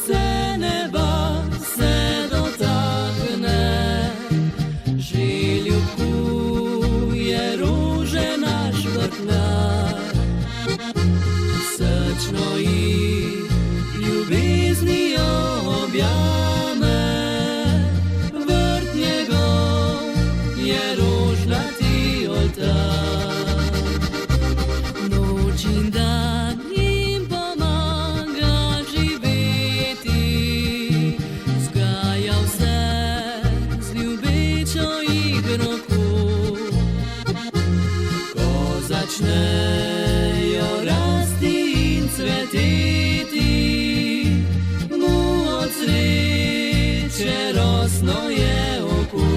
Sonce neba se dotakne, že ljubkuje ruže naš vrtnar. Srčno jih ljubeznijo objame, vrt njegov je rožnati oltar. Noč in dan jim pomaga živeti, vzgaja vse z ljubečo igro kul. Ko začnejo rasti in cveteti, mu od sreče rosno je okus.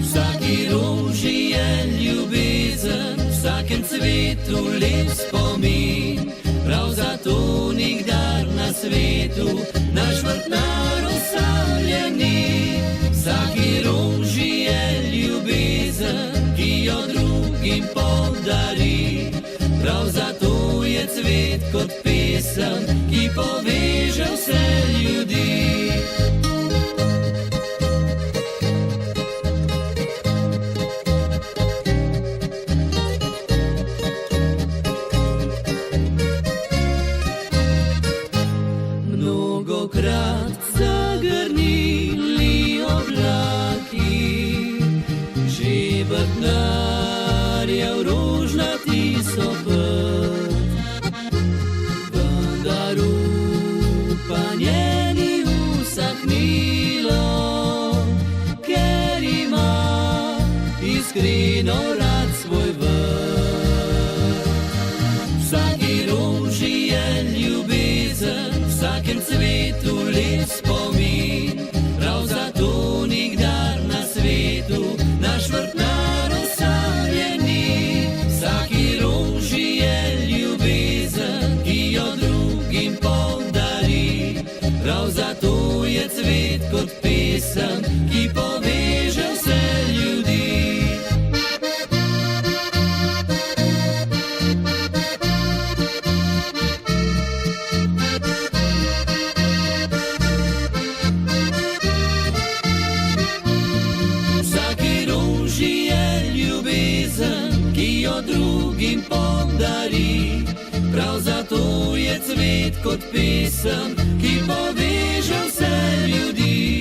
Vsaki roži je ljubezen, v vsakem cvetu lep spomin. Prav zato nikdar na svetu naš vrtnar osamljen ni. Vsaki roži je ljubezen, ki jo drugim podari. Prav zato je cvet kot pesem, ki poveže vse ljudi. Mnogokrat zagrnili oblaki, že vrtnarjev rožnati so prt. Vendar upanje ni usahnilo, ker ima iskreno rad svoj vrt. Vsaki roži je ljubezen, v vsakem cvetu lep spomin. Prav zato nikdar na svetu naš vrtnar osamljen ni. Vsaki roži je ljubezen, ki jo drugim podari. Prav zato je cvet kot pesem, ki poveže vse ljudi. Ki jo drugim podari, prav zato je cvet kot pesem, ki poveže vse ljudi.